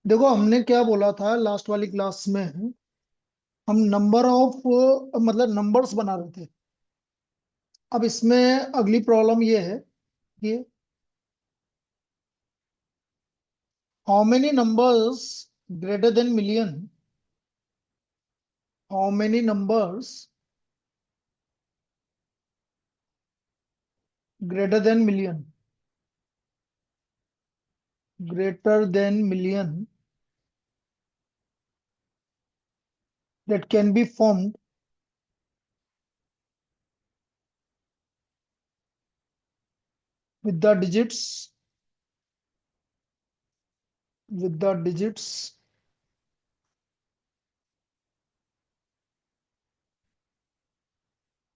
देखो हमने क्या बोला था लास्ट वाली क्लास में। हम नंबर ऑफ मतलब नंबर्स बना रहे थे। अब इसमें अगली प्रॉब्लम ये है कि how many numbers greater than million, how many numbers greater than million, greater than million that can be formed with the digits, with the digits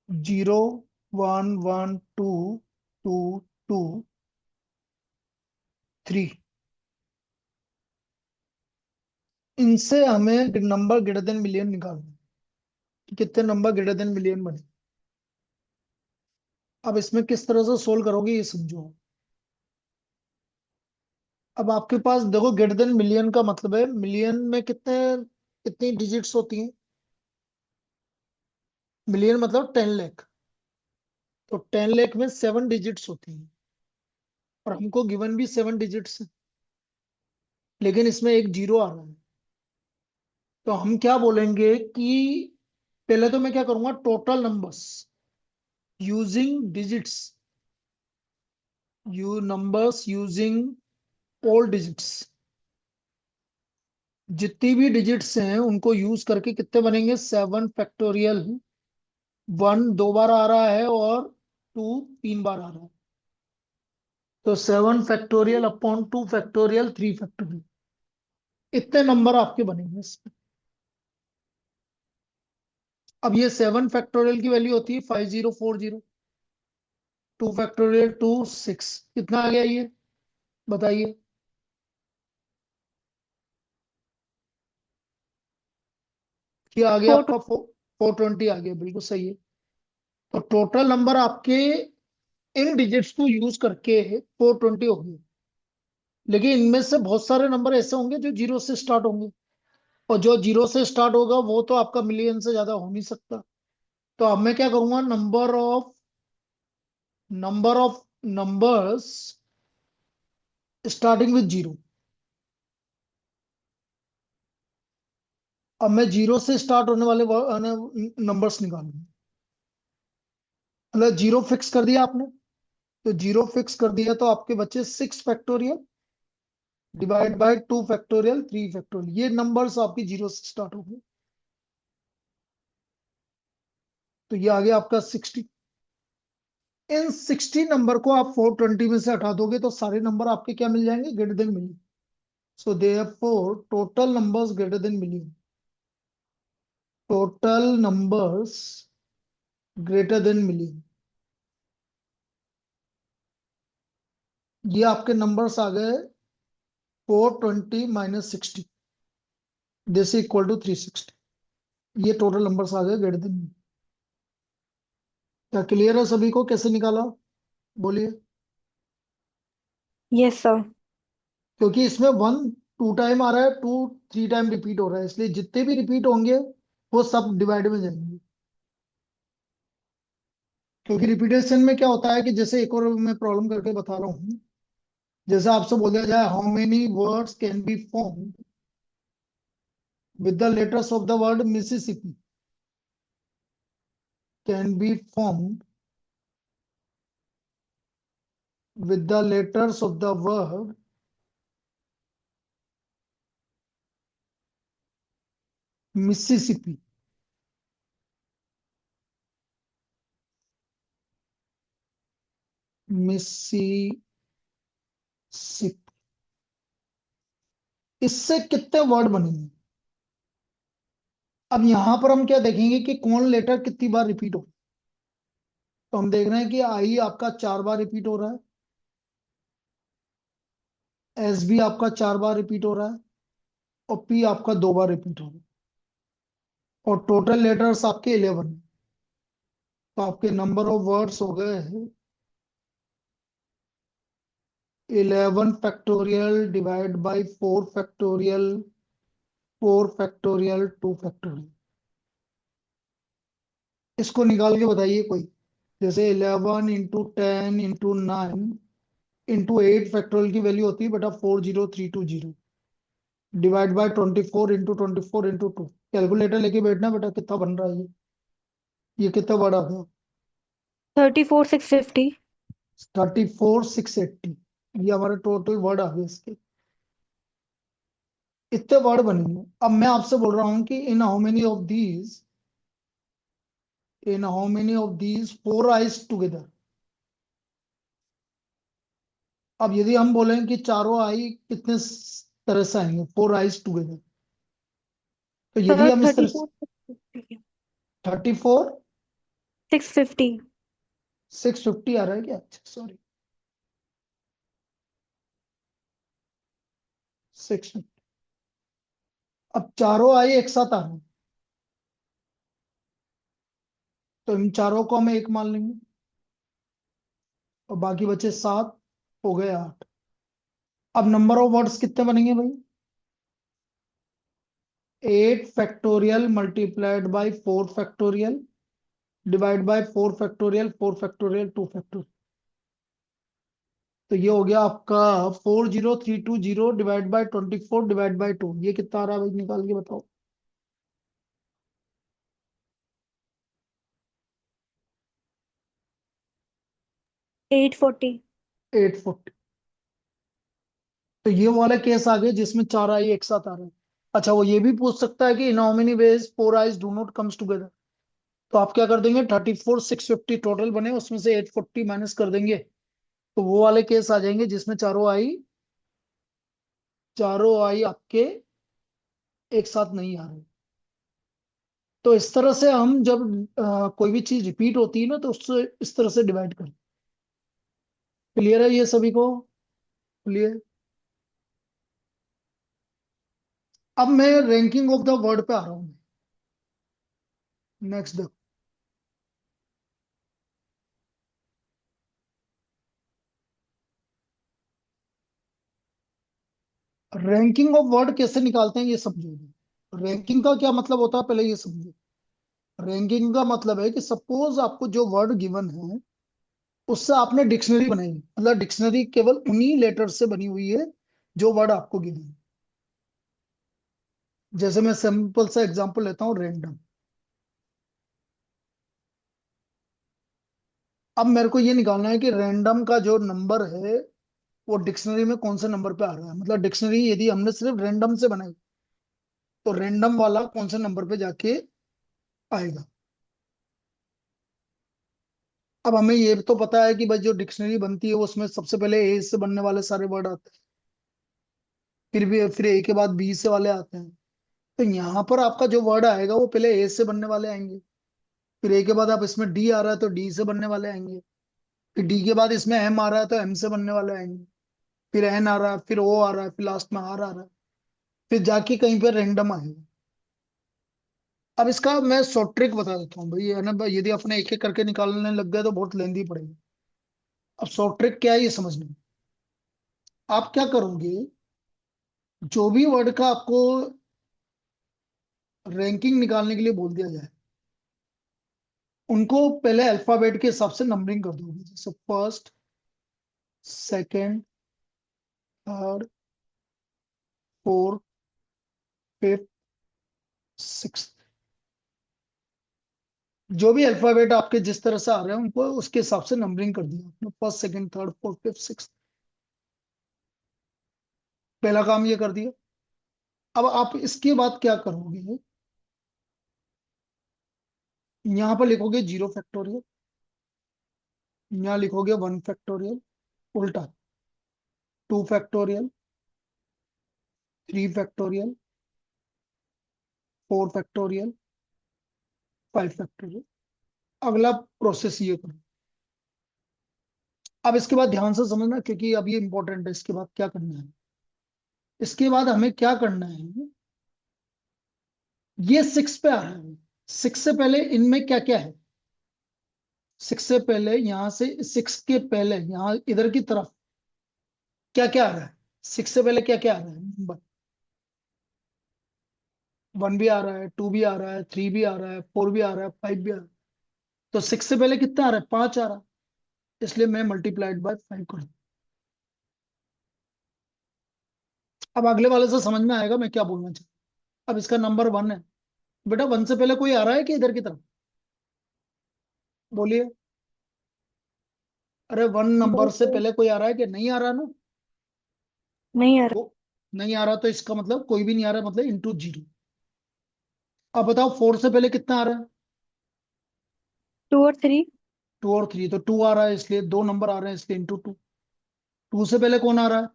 0, 1, 1, 2, 2, 2, 3। इनसे हमें नंबर ग्रेटर देन मिलियन निकालना है कि कितने नंबर ग्रेटर देन मिलियन बने। अब इसमें किस तरह से सोल्व करोगे ये समझो। अब आपके पास देखो ग्रेटर देन मिलियन का मतलब है मिलियन में कितने कितनी डिजिट्स होती हैं। मिलियन मतलब 10 लाख। तो 10 लाख में 7 डिजिट्स होती हैं और हमको गिवन भी 7 डिजिट्स है, लेकिन इसमें एक जीरो आ रहा है। तो हम क्या बोलेंगे कि पहले तो मैं क्या करूंगा, total numbers using digits, you numbers using all digits, जितनी भी डिजिट्स हैं उनको यूज करके कितने बनेंगे, 7 फैक्टोरियल। 1 2 बार आ रहा है और 2 3 बार आ रहा है। तो 7 फैक्टोरियल अपॉन 2 फैक्टोरियल 3 फैक्टोरियल, इतने नंबर आपके बनेंगे इसमें। अब ये 7 फैक्टोरियल की वैल्यू होती है 5040। 2 फैक्टोरियल 2 6, कितना आ गया ये बताइए। ये आ गया फोर आपका 420 आ गया, बिल्कुल सही है। तो टोटल नंबर आपके इन डिजिट्स को यूज करके 420 हो गए। लेकिन इनमें से बहुत सारे नंबर ऐसे होंगे जो जीरो से स्टार्ट होंगे, और जो जीरो से स्टार्ट होगा वो तो आपका मिलियन से ज्यादा हो नहीं सकता। तो अब मैं क्या करूंगा, number of numbers starting with zero. अब मैं जीरो से स्टार्ट होने वाले नंबर्स निकालूंगा। मतलब जीरो फिक्स कर दिया आपने, तो जीरो फिक्स कर दिया तो आपके बचे 6 factorial divide by 2 factorial 3 factorial. ये नंबर्स आपकी जीरो से स्टार्ट हो गए। तो ये आ गया आपका 60। इन 60 नंबर को आप 420 में से हटा दोगे तो सारे नंबर आपके क्या मिल जाएंगे, greater than million. So therefore total numbers greater than million, total numbers greater than million, ये आपके नंबर्स आ गए 420 माइनस 60, दिस इक्वल टू 360। ये टोटल नंबर्स आ गए ग्रेटर देन मिलियन। क्या क्लियर है सभी को, कैसे निकाला बोलिए। Yes sir. क्योंकि इसमें 1 2 टाइम आ रहा है, 2 3 टाइम रिपीट हो रहा है, इसलिए जितने भी रिपीट होंगे वो सब डिवाइड में जाएंगे। क्योंकि रिपीटेशन में क्या होता है कि जैसे एक और मैं प्रॉब्लम करके बता रहा हूँ। जैसे आपसे बोल दिया जाए how many words can be form with the letters of the word Mississippi, can be formed with the letters of the word Mississippi. Mississippi, इससे कितने वर्ड बनेंगे। अब यहां पर हम क्या देखेंगे कि कौन लेटर कितनी बार रिपीट हो। तो हम देख रहे हैं कि आई आपका 4 बार रिपीट हो रहा है, एस भी आपका 4 बार रिपीट हो रहा है, और पी आपका 2 बार रिपीट हो रहा है। और टोटल लेटर्स आपके 11। तो आपके नंबर ऑफ वर्ड्स हो गए 11 factorial divide by 4 factorial, 4 factorial, 2 factorial. इसको निकाल के बताइए कोई। जैसे 11 × 10 × 9 × 8 फैक्टोरियल की वैल्यू होती है बेटा 40320, डिवाइड बाय 24 × 24 × 2। कैलकुलेटर लेके बैठना बेटा, कितना बन रहा है ये कितना बड़ा है? 34,650। 34,680। ये हमारे टोटल वर्ड आ गए इसके। इतने वर्ड बनेंगे। अब मैं आपसे बोल रहा हूं कि in how many of these 4 eyes together. अब यदि हम बोलें कि चारों आई कितने तरह से आएंगे 4 आइज टुगेदर, तो यदि सर हम इस तरह 34,650। 34 650। 650 आ रहा है क्या? अच्छा सॉरी, 650। अब चारों आई एक साथ आ रहे हैं, तो इन चारों को हम एक मान लेंगे, और बाकी बचे 7, हो गए 8। अब नंबर ऑफ वर्ड्स कितने बनेंगे भाई? 8 factorial multiplied by 4 factorial divide by 4 factorial, 4 factorial, 2 factorial. तो ये हो गया आपका 40320 डिवाइड बाय 24 डिवाइड बाय 2। ये कितना आ रहा है भाई? निकाल के बताओ। 840। 840। तो ये वाला केस आ गया जिसमें चार आई एक साथ आ रहे हैं। अच्छा, वो ये भी पूछ सकता है कि in how many ways 4 eyes do not comes together. तो आप क्या कर देंगे? 34,650 टोटल बने, उसमें से 840 माइनस कर देंगे, तो वो वाले केस आ जाएंगे जिसमें चारों आई आपके एक साथ नहीं आ रहे। तो इस तरह से हम जब कोई भी चीज रिपीट होती है ना, तो उससे इस तरह से डिवाइड करें। क्लियर है ये सभी को? क्लियर। अब मैं रैंकिंग ऑफ द वर्ड पे आ रहा हूं। नेक्स्ट देखो। रैंकिंग ऑफ वर्ड कैसे निकालते हैं ये समझोगे। रैंकिंग का क्या मतलब होता है पहले ये समझो। रैंकिंग का मतलब है कि सपोज आपको जो वर्ड गिवन है उससे आपने डिक्शनरी बनाई, मतलब डिक्शनरी केवल उन्हीं लेटर से बनी हुई है जो वर्ड आपको गिवन है। जैसे मैं सिंपल सा एग्जांपल लेता हूँ, रैंडम। अब मेरे को ये निकालना है कि रैंडम का जो नंबर है वो डिक्शनरी में कौन से नंबर पे आ रहा है। मतलब डिक्शनरी यदि हमने सिर्फ रैंडम से बनाई तो रैंडम वाला कौन से नंबर पे जाके आएगा। अब हमें ये तो पता है कि भाई जो डिक्शनरी बनती है उसमें सबसे पहले ए से बनने वाले सारे वर्ड आते हैं, फिर ए के बाद बी से वाले आते हैं। तो यहाँ पर आपका जो वर्ड आएगा वो पहले ए से बनने वाले आएंगे, फिर ए के बाद आप इसमें डी आ रहा है तो डी से बनने वाले आएंगे, फिर डी के बाद इसमें एम आ रहा है तो एम से बनने वाले आएंगे, फिर एन आ रहा है, फिर ओ आ रहा है, फिर लास्ट में आर आ रहा है, फिर जाके कहीं पर रैंडम आएगा। अब इसका मैं शॉर्ट ट्रिक बता देता हूँ भाई, है ना भाई, यदि अपने एक एक करके निकालने लग गए तो बहुत लेंदी पड़ेगी। अब शॉर्ट ट्रिक क्या है ये समझना। आप क्या करोगे, जो भी वर्ड का आपको रैंकिंग निकालने के लिए बोल दिया जाए उनको पहले अल्फाबेट के हिसाब से नंबरिंग कर दोगे, जैसे first, second, third, fourth, fifth, six. जो भी अल्फाबेट आपके जिस तरह से आ रहे हैं उनको उसके हिसाब से नंबरिंग कर दिया आपने, first, second, third, fourth, fifth, six. पहला काम ये कर दिया। अब आप इसके बाद क्या करोगे, यहाँ पर लिखोगे 0 फैक्टोरियल, यहाँ लिखोगे 1 फैक्टोरियल, उल्टा 2 फैक्टोरियल, 3 फैक्टोरियल, 4 फैक्टोरियल, 5 फैक्टोरियल। अगला प्रोसेस ये करो। अब इसके बाद ध्यान से समझना क्योंकि अब ये इंपॉर्टेंट है। इसके बाद क्या करना है, इसके बाद हमें क्या करना है, ये 6 पे आ रहा है। 6 से पहले इनमें क्या क्या है? 6 से पहले, यहाँ से 6 के पहले यहाँ इधर की तरफ क्या क्या आ रहा है? 6 से पहले क्या क्या आ रहा है नंबर? 1 भी आ रहा है, 2 भी आ रहा है, 3 भी आ रहा है, 4 भी आ रहा है, 5 भी आ रहा है। तो 6 से पहले कितना आ रहा है? 5 आ रहा है, इसलिए मैं मल्टीप्लाइड बाय 5 कर दूं। अब अगले वाले से समझ में आएगा मैं क्या बोलना चाहता हूं। अब इसका नंबर 1 है। बेटा 1 से पहले कोई आ रहा है कि इधर की तरफ? बोलिए। अरे 1 दो नंबर से से पहले कोई आ रहा है कि नहीं आ रहा ना? नहीं आ रहा। तो नहीं आ रहा तो इसका मतलब कोई भी नहीं आ रहा, मतलब इंटू 0। अब बताओ 4 से पहले कितना आ रहा है? 2 और 3। 2 और 3, तो 2 आ रहा है, इसलिए 2 नंबर आ रहे हैं, इसलिए इंटू 2। 2 से पहले कौन आ रहा है?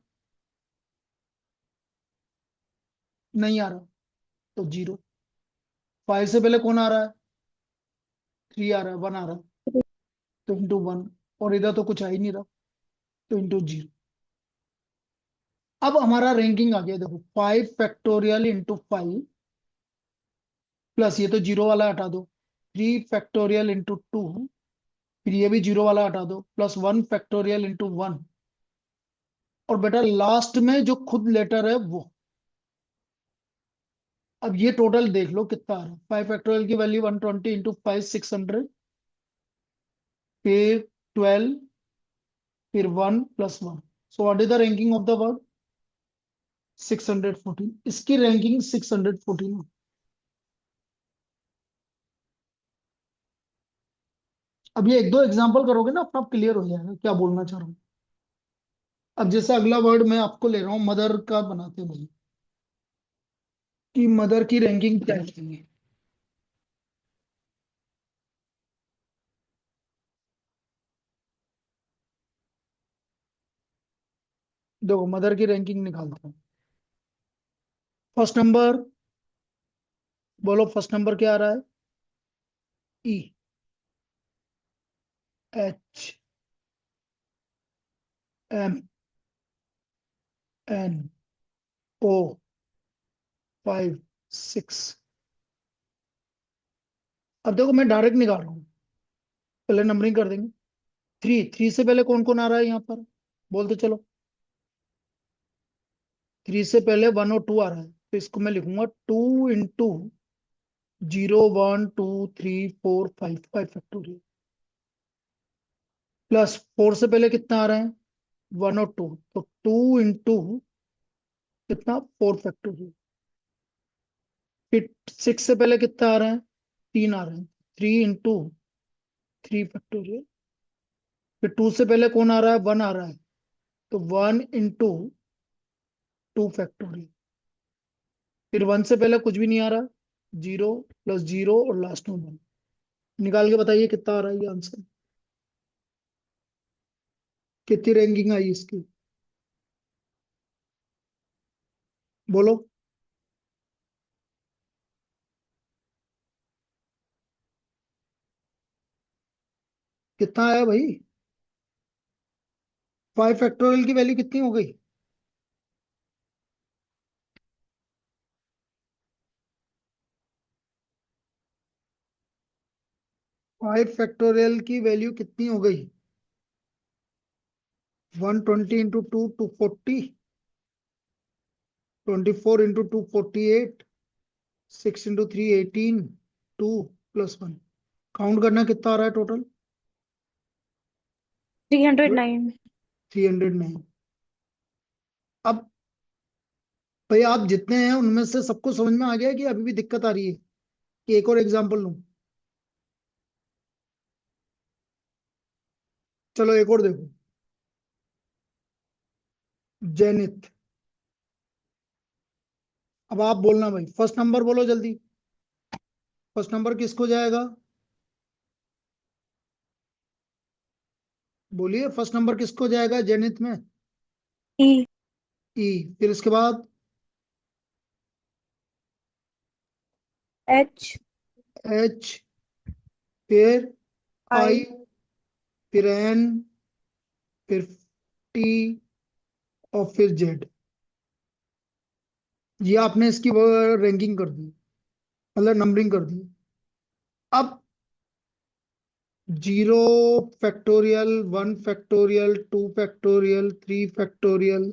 नहीं आ रहा, तो 0। 5 से पहले कौन आ रहा है? 3 आ रहा है, 1 आ रहा है, तो इंटू 1। और इधर तो कुछ आ ही नहीं रहा, तो इंटू 0। अब हमारा रैंकिंग आ गया, देखो 5 फैक्टोरियल इंटू 5 प्लस ये तो 0 वाला हटा दो, 3 फैक्टोरियल इंटू 2, फिर ये भी 0 वाला हटा दो, प्लस 1 फैक्टोरियल इंटू 1। और बेटा लास्ट में जो खुद लेटर है वो। अब ये टोटल देख लो कितना आ रहा है। 5 फैक्टोरियल की वैल्यू 120 इंटू 5 600, फिर 12, फिर 1 plus 1। So what is the ranking of the word? 614। इसकी रैंकिंग 614 है। अब ये एक दो एग्जांपल करोगे ना, अपना क्लियर हो जाएगा क्या बोलना चाह रहा हूँ। अब जैसे अगला वर्ड मैं आपको ले रहा हूँ, मदर का बनाते हैं भाई, कि मदर की रैंकिंग क्या है। देखो मदर की रैंकिंग निकालता हूँ। फर्स्ट नंबर, बोलो फर्स्ट नंबर क्या आ रहा है? ई, एच, एम, एन, ओ, 5, 6। अब देखो मैं डायरेक्ट निकाल रहा हूँ, पहले नंबरिंग कर देंगे। 3 से पहले कौन कौन आ रहा है यहाँ पर? बोलते चलो। 3 से पहले 1 और 2 आ रहा है, तो इसको मैं लिखूंगा 2 इंटू 0 1 2 3 4 5, 5 फैक्टोरियल। प्लस 4 से पहले कितना आ रहा है? 1 और 2, तो 2 इंटू कितना? 4 फैक्टोरियल। फिर 6 से पहले कितना आ रहा है? 3 आ रहा है, 3 इंटू 3 फैक्टोरियल। फिर 2 से पहले कौन आ रहा है? 1 आ रहा है, तो 1 इंटू 2 फैक्टोरियल। फिर 1 से पहले कुछ भी नहीं आ रहा, 0 प्लस 0 और लास्ट में 1। निकाल के बताइए कितना आ रहा है ये आंसर। कितनी रैंकिंग आई इसकी? बोलो। कितना आया भाई? 5 फैक्टोरियल की वैल्यू कितनी हो गई? 5 फैक्टोरियल की वैल्यू कितनी हो गई? 120 into 2 240, 24 into 2 48, 6 into 3 18, 2 plus 1। Count करना कितना आ रहा है टोटल? 309। 309। अब भाई आप जितने हैं उनमें से सबको समझ में आ गया है कि अभी भी दिक्कत आ रही है? कि एक और एग्जांपल लूं? चलो एक और देखो। जेनिथ। अब आप बोलना भाई, फर्स्ट नंबर बोलो जल्दी। फर्स्ट नंबर किसको जाएगा? बोलिए फर्स्ट नंबर किसको जाएगा जेनिथ में? ई। ई। फिर इसके बाद एच। एच, फिर आई। आई, फिर एन, फिर टी, और फिर जेड। ये आपने इसकी रैंकिंग कर दी, मतलब नंबरिंग कर दी। अब 0 factorial, 1 factorial, 2 factorial, 3 factorial,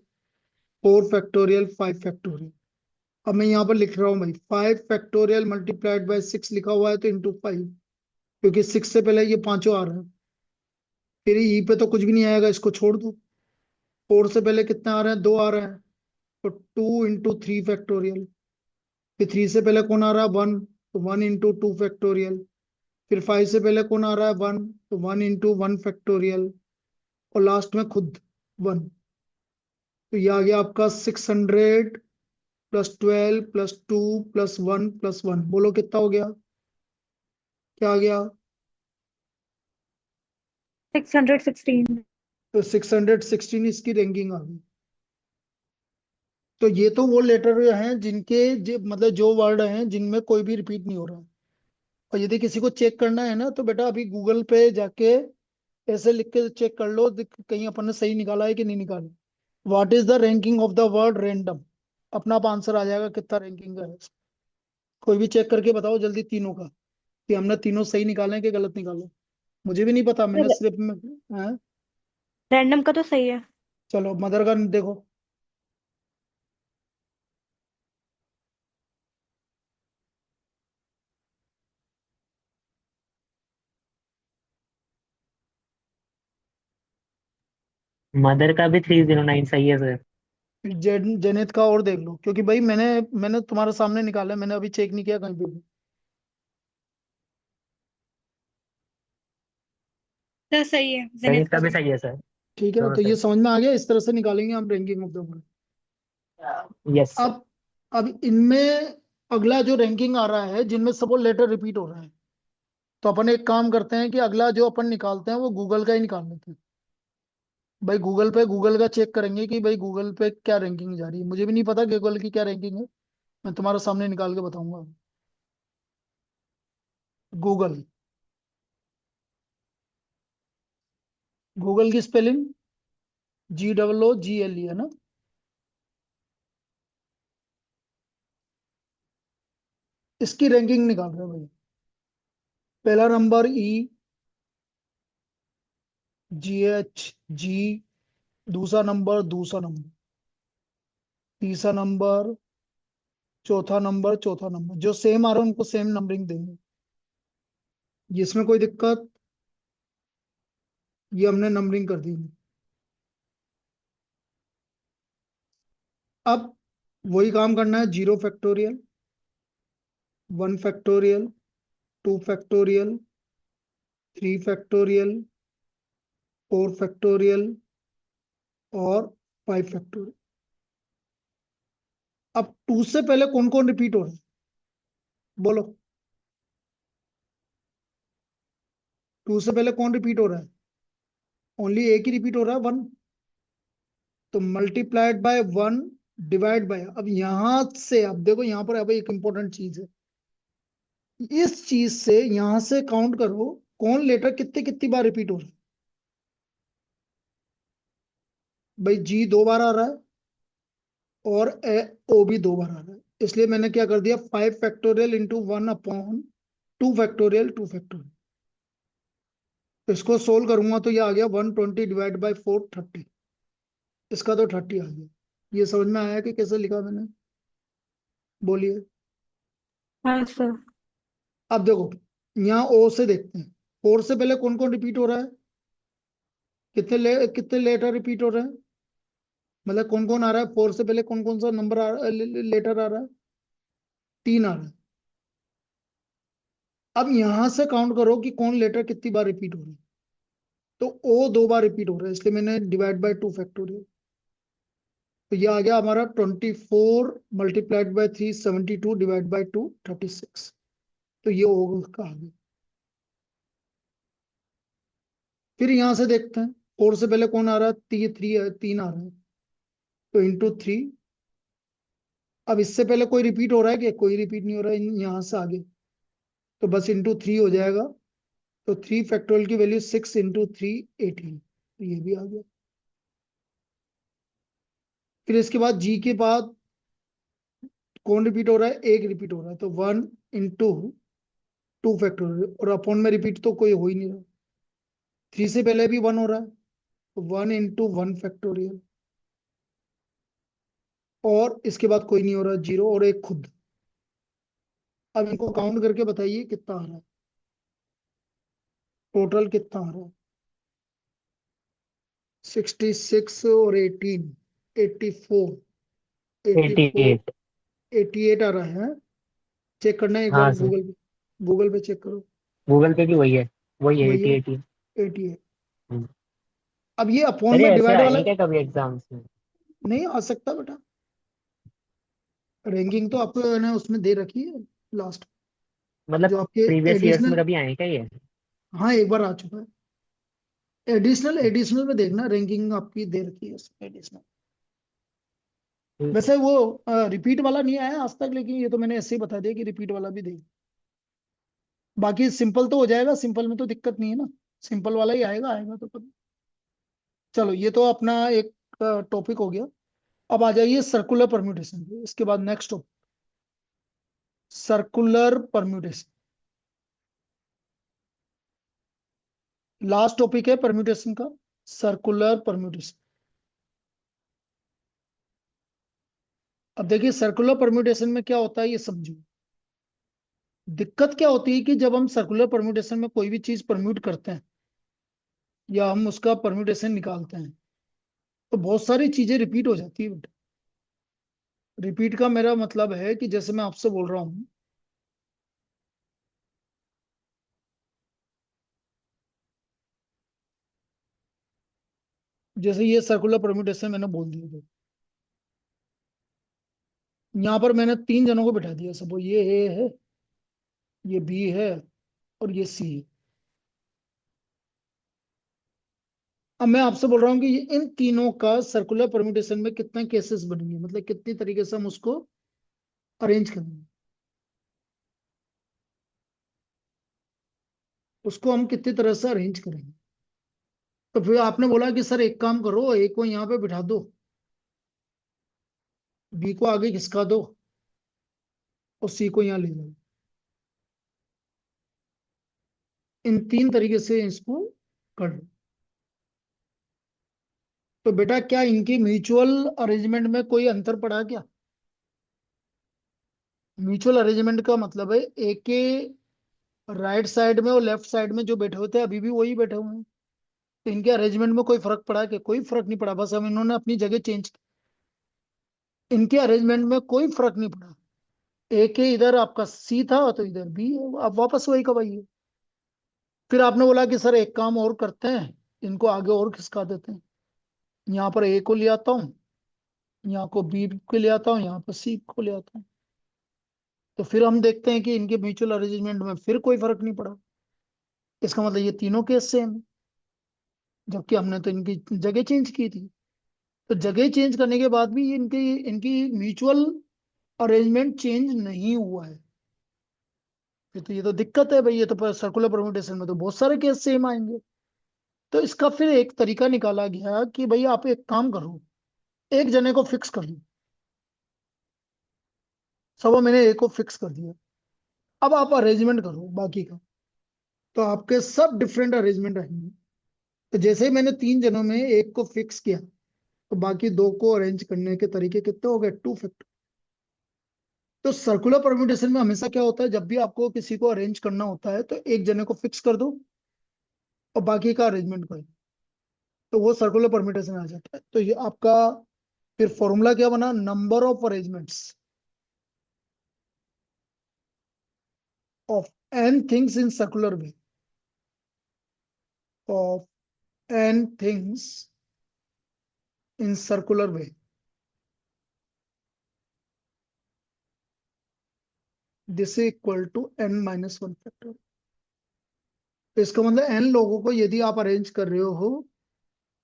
4 factorial, 5 factorial. अब मैं यहाँ पर लिख रहा हूँ भाई 5 फैक्टोरियल मल्टीप्लाइड बाय 6 लिखा हुआ है तो इंटू 5, क्योंकि 6 से पहले ये पांचों आ रहे हैं। फिर ई पे तो कुछ भी नहीं आएगा, इसको छोड़ दो। 4 से पहले कितने आ रहे हैं? 2 आ रहे हैं, तो 2 इंटू 3 फैक्टोरियल। फिर 3 से पहले कौन आ रहा है? 1, तो 1 इंटू 2 फैक्टोरियल। फिर 5 से पहले कौन आ रहा है? 1, तो 1 इंटू 1 फैक्टोरियल। और लास्ट में खुद 1। तो ये आ गया आपका 600 प्लस 12 प्लस 2 प्लस 1 प्लस 1। बोलो कितना हो गया? क्या आ गया? 616। तो 616 इसकी रैंकिंग आ गई। तो ये तो वो लेटर हैं जिनके मतलब जो वर्ड हैं जिनमें कोई भी रिपीट नहीं हो रहा। और यदि किसी को चेक करना है ना, तो बेटा अभी गूगल पे जाके ऐसे लिख के चेक कर लो कहीं अपन ने सही निकाला है कि नहीं निकाला। What is the ranking of the word random? अपना आप आंसर आ जाएगा कितना रैंकिंग का है। कोई भी चेक करके बताओ जल्दी तीनों का, कि हमने तीनों सही निकाले हैं कि गलत निकाले। मुझे भी नहीं पता, मैंने सिर्फ हाँ? रैंडम का तो सही है। चलो मदर का देखो। मदर का भी 309 सही है सर। जनित का और देख लो, क्योंकि भाई मैंने मैंने तुम्हारे सामने निकाला है, मैंने अभी चेक नहीं किया कहीं पे भी। तो सही है, गणित जनित का का भी भी। सही है सर। ठीक है ना, दोनों तो ये सही। समझ में आ गया, इस तरह से निकालेंगे हम ranking of the world. Yes sir. अब अब इनमें अगला जो रैंकिंग आ रहा है जिनमें सपोज लेटर रिपीट हो रहा है, तो अपन एक काम करते हैं कि अगला जो अपन निकालते हैं वो गूगल का ही निकाल लेते हैं। भाई गूगल पे गूगल का चेक करेंगे कि भाई गूगल पे क्या रैंकिंग जा रही है। मुझे भी नहीं पता गूगल की क्या रैंकिंग है, मैं तुम्हारे सामने निकाल के बताऊंगा। गूगल, गूगल की स्पेलिंग GOOGLE है ना। इसकी रैंकिंग निकाल रहे हैं भाई। पहला नंबर E, GH, G। दूसरा नंबर, तीसरा नंबर, चौथा नंबर जो सेम आ रहा है उनको सेम नंबरिंग देंगे। जिसमें कोई दिक्कत, ये हमने नंबरिंग कर दी। अब वही काम करना है। 0 factorial, 1 factorial, 2 factorial, 3 factorial, 4 factorial और 5 फैक्टोरियल। अब 2 से पहले कौन कौन रिपीट हो रहा है? बोलो। 2 से पहले कौन रिपीट हो रहा है? ओनली एक ही रिपीट हो रहा है, 1। तो मल्टीप्लाइड बाय 1 डिवाइड बाय, अब यहां से अब देखो यहां पर अब एक इंपॉर्टेंट चीज है। इस चीज से यहां से काउंट करो कौन लेटर कितने कितनी बार रिपीट हो रहा है। भाई G 2 बार आ रहा है और O भी 2 बार आ रहा है, इसलिए मैंने क्या कर दिया, 5 फैक्टोरियल इंटू 1/2 फैक्टोरियल 2 फैक्टोरियल। तो इसको सोल्व करूंगा तो ये आ गया 120 डिवाइड बाई 4, 30। इसका तो 30 आ गया। ये समझ में आया कि कैसे लिखा मैंने? बोलिए। हाँ सर। अब देखो यहाँ O से देखते हैं। 4 से पहले कौन कौन रिपीट हो रहा है? कितने लेटर रिपीट हो रहे हैं? मतलब कौन कौन आ रहा है 4 से पहले, कौन कौन सा नंबर लेटर आ रहा है? 3 आ रहा है। अब यहां से काउंट करो कि कौन लेटर कितनी बार रिपीट हो रहा है। तो O 2 बार रिपीट हो रहा है, इसलिए मैंने डिवाइड बाय 2 फैक्टोरियल। तो ये आ गया हमारा 24 मल्टीप्लाइड बाय 3, 72 डिवाइड बाय 2, 36। तो ये होगा का आ गया। फिर यहां से देखते हैं 4 से पहले कौन आ रहा है? 3 आ रहा है, तो इंटू 3। अब इससे पहले कोई रिपीट हो रहा है कि कोई रिपीट नहीं हो रहा है यहां से आगे, तो बस इंटू 3 हो जाएगा। तो 3 फैक्टोरियल की वैल्यू 6 इंटू 3, 18। तो ये भी आ गया। फिर इसके बाद G के बाद कौन रिपीट हो रहा है? एक रिपीट हो रहा है, तो 1 इंटू 2 फैक्टोरियल, और अपॉन में रिपीट तो कोई हो ही नहीं रहा। 3 से पहले भी 1 हो रहा है, तो 1 इंटू 1 फैक्टोरियल, और इसके बाद कोई नहीं हो रहा, 0 और एक खुद। अब इनको काउंट करके बताइए कितना आ रहा है, टोटल कितना आ रहा है। 66 और 18, 84, 84, 88। 88 आ रहा है। चेक करना है एक बार, हाँ सर, गूगल पे चेक करो। गूगल पे की वही है, वही है वही है, 88। 88। अब ये अपॉन सर ये में ऐसे डिवाइड आए वाला हैं क्या कभी एग्जाम्स में? नहीं आ सकता बेटा। रैंकिंग तो आपको ना उसमें दे रखी है लास्ट, मतलब जो आपके प्रीवियस ईयर्स में एडिशनल। कभी आए हैं क्या ये? हाँ एक बार आ चुका है। एडिशनल एडिशनल में देखना, रैंकिंग आपकी दे रखी है उसमें एडिशनल। ठीक है। वैसे वो रिपीट वाला नहीं आया आज तक, लेकिन ये तो मैंने ऐसे ही बता दिया कि रिपीट वाला भी दे। बाकी सिंपल तो हो जाएगा, सिंपल में तो दिक्कत नहीं है ना, सिंपल वाला ही आएगा, आएगा तो कभी। चलो ये तो अपना एक टॉपिक हो गया। अब आ जाइए सर्कुलर परम्यूटेशन पे, इसके बाद next topic circular permutation. Last topic है परम्यूटेशन का, सर्कुलर परम्यूटेशन। अब देखिए सर्कुलर परम्यूटेशन में क्या होता है ये समझो। दिक्कत क्या होती है कि जब हम सर्कुलर परम्यूटेशन में कोई भी चीज परम्यूट करते हैं या हम उसका परम्यूटेशन निकालते हैं, तो बहुत सारी चीजें रिपीट हो जाती है बेटा। रिपीट का मेरा मतलब है कि जैसे मैं आपसे बोल रहा हूं, जैसे ये सर्कुलर परम्यूटेशन मैंने बोल दिया था, यहाँ पर मैंने 3 जनों को बिठा दिया, सब ये ए है, ये बी है, और ये सी है। अब मैं आपसे बोल रहा हूँ कि इन तीनों का सर्कुलर परम्यूटेशन में कितने केसेस बनेंगे, मतलब कितनी तरीके से हम उसको अरेंज करेंगे, उसको हम कितनी तरह से अरेंज करेंगे। तो फिर आपने बोला कि सर एक काम करो, ए को यहाँ पे बिठा दो, बी को आगे खिसका दो, और सी को यहाँ ले जाओ। इन 3 तरीके से इसको कर लो। तो बेटा क्या इनकी म्यूचुअल अरेंजमेंट में कोई अंतर पड़ा क्या? म्यूचुअल अरेंजमेंट का मतलब है ए के राइट साइड में और लेफ्ट साइड में जो बैठे होते हैं अभी भी वही बैठे हुए हैं। तो इनके अरेंजमेंट में कोई फर्क पड़ा क्या? कोई फर्क नहीं पड़ा, बस हम इन्होंने अपनी जगह चेंज की। इनके अरेंजमेंट में कोई फर्क नहीं पड़ा। ए के इधर आपका सी था तो इधर बी है, आप वापस वही का वही है। फिर आपने बोला कि सर एक काम और करते हैं, इनको आगे और खिसका देते हैं। यहाँ पर ए को ले आता हूँ, यहाँ को बी को ले आता हूँ, यहाँ पर सी को ले आता हूँ। तो फिर हम देखते हैं कि इनके म्यूचुअल अरेंजमेंट में फिर कोई फर्क नहीं पड़ा। इसका मतलब ये तीनों केस सेम है, जबकि हमने तो इनकी जगह चेंज की थी। तो जगह चेंज करने के बाद भी इनकी इनकी म्यूचुअल अरेंजमेंट चेंज नहीं हुआ है। ये तो दिक्कत है भाई, ये तो सर्कुलर परम्यूटेशन में तो बहुत सारे केस सेम आएंगे। तो इसका फिर एक तरीका निकाला गया कि भाई आप एक काम करो, एक जने को फिक्स कर लो। सब मैंने एक को फिक्स कर दिया, अब आप अरेंजमेंट करो बाकी का। तो आपके सब डिफरेंट अरेंजमेंट आएंगे। तो जैसे ही मैंने 3 जनों में एक को फिक्स किया, तो बाकी 2 को अरेंज करने के तरीके कितने हो गए? 2 फैक्टर। तो सर्कुलर परम्यूटेशन में हमेशा क्या होता है, जब भी आपको किसी को अरेंज करना होता है तो एक जने को फिक्स कर दो और बाकी का अरेंजमेंट करो, तो वो सर्कुलर परम्यूटेशन आ जाता है। तो ये आपका फिर फॉर्मूला क्या बना? Number of arrangements of n things in circular way, of n things in circular way, this is equal to n-1 factor. तो इसका मतलब n लोगों को यदि आप अरेंज कर रहे हो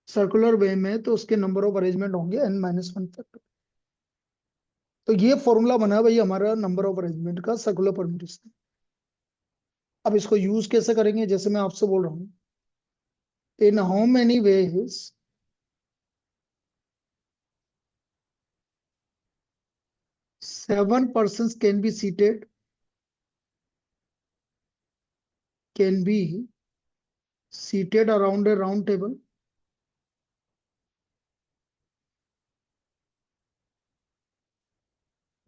सर्कुलर वे में, तो उसके नंबर ऑफ अरेंजमेंट होंगे n-1 फैक्टर। तो ये फॉर्मूला बना भाई हमारा नंबर ऑफ अरेंजमेंट का सर्कुलर परम्यूटेशन। अब इसको यूज कैसे करेंगे, जैसे मैं आपसे बोल रहा हूँ, in how many ways 7 persons can be seated, can be seated around a round table.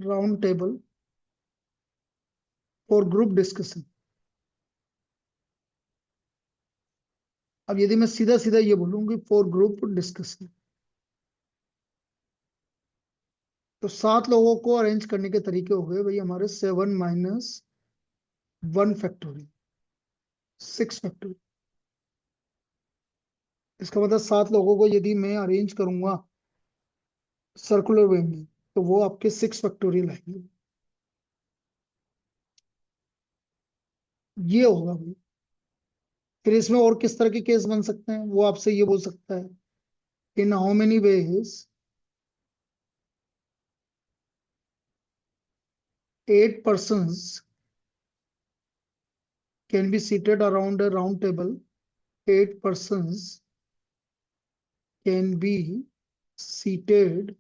Round table for group discussion. अब यदि मैं सीधा सीधा ये बोलूंगी फॉर ग्रुप डिस्कशन, तो 7 लोगों को अरेंज करने के तरीके हो गए भाई हमारे 7 माइनस 1 फैक्टोरियल, 6 फैक्टोरियल। इसका मतलब 7 लोगों को यदि मैं अरेंज करूंगा सर्कुलर वे में, तो वो आपके 6 फैक्टोरियल आएंगे। ये होगा भाई। फिर इसमें और किस तरह के केस बन सकते हैं, वो आपसे ये बोल सकता है in how many ways 8 persons can be seated around a round table. 8 persons can be seated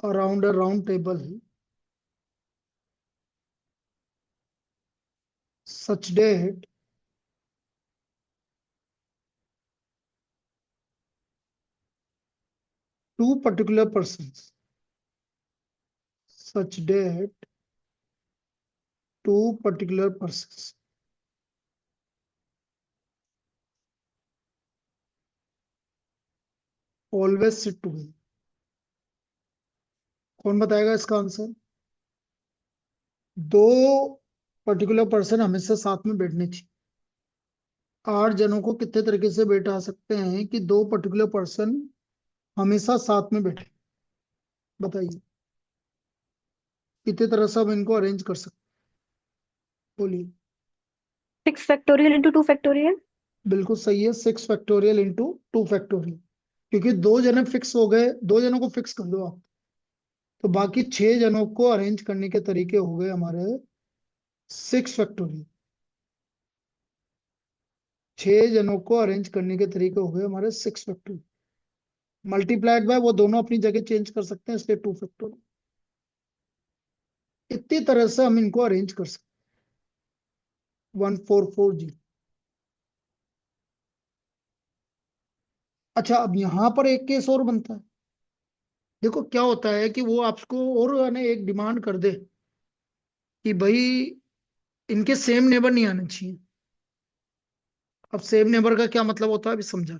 around a round table such that two particular persons, such that two particular persons always sit together. कौन बताएगा इसका answer? दो particular person हमेशा साथ में बैठने चाहिए। 8 जनों को कितने तरीके से बैठा सकते हैं कि दो पर्टिकुलर पर्सन हमेशा साथ में बैठे? बताइए कितने तरह से हम इनको अरेंज कर सकते हैं? बोलिए। 6 फैक्टोरियल इंटू 2 फैक्टोरियल। बिल्कुल सही है, 6 फैक्टोरियल इंटू 2 फैक्टोरियल। क्योंकि 2 जने फिक्स हो गए, 2 जनों को फिक्स कर दो आप, तो बाकी 6 जनों को अरेंज करने के तरीके हो गए हमारे 6 फैक्टोरियल। 6 जनों को अरेंज करने के तरीके हो गए हमारे 6 फैक्टोरियल। मल्टीप्लाइड बाय वो दोनों अपनी जगह चेंज कर सकते हैं, इसलिए 2 फैक्टोरियल। इतनी तरह से हम इनको अरेंज कर सकते हैं 1440। अच्छा, अब यहां पर एक केस और बनता है। देखो क्या होता है कि वो आपको और यानी एक डिमांड कर दे कि भाई इनके सेम नेबर नहीं आने चाहिए। अब सेम नेबर का क्या मतलब होता है अभी समझा।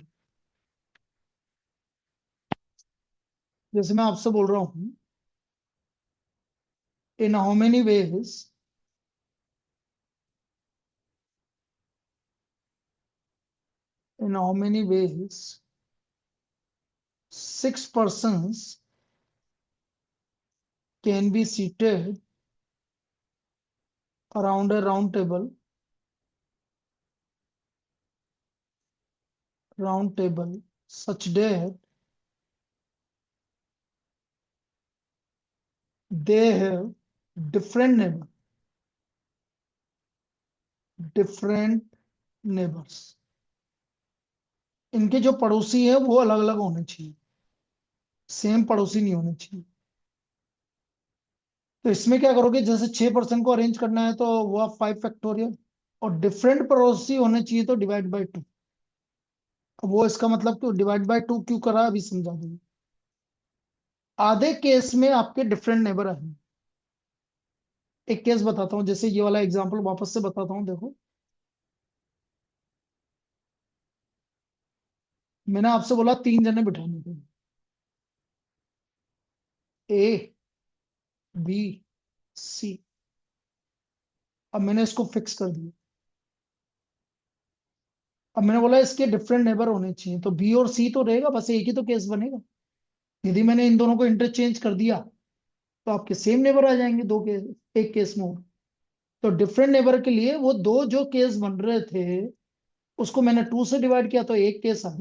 जैसे मैं आपसे बोल रहा हूं in how many ways in how many ways 6 persons can be seated around a round table such that they have different neighbors। इनके जो पड़ोसी है वो अलग अलग होने चाहिए, सेम पड़ोसी नहीं होने चाहिए। तो इसमें क्या करोगे, जैसे 6 पर्सन को अरेंज करना है तो वो आप 5 फैक्टोरियल, और डिफरेंट पड़ोसी होने चाहिए तो डिवाइड बाय 2। वो इसका मतलब क्यों डिवाइड बाय 2 क्यों करा अभी समझा दूंगी। आधे केस में आपके डिफरेंट नेबर आएंगे। एक केस बताता हूँ, जैसे ये वाला एग्जांपल वापस से बताता हूँ। देखो मैंने आपसे बोला 3 जने बिठाने को, ए बी सी। अब मैंने इसको फिक्स कर दिया। अब मैंने बोला इसके डिफरेंट नेबर होने चाहिए, तो बी और सी तो रहेगा, बस एक ही तो केस बनेगा। यदि मैंने इन दोनों को इंटरचेंज कर दिया तो आपके सेम नेबर आ जाएंगे दो केस, एक केस में और। तो डिफरेंट नेबर के लिए वो दो जो केस बन रहे थे उसको मैंने 2 से डिवाइड किया तो एक केस आ गया।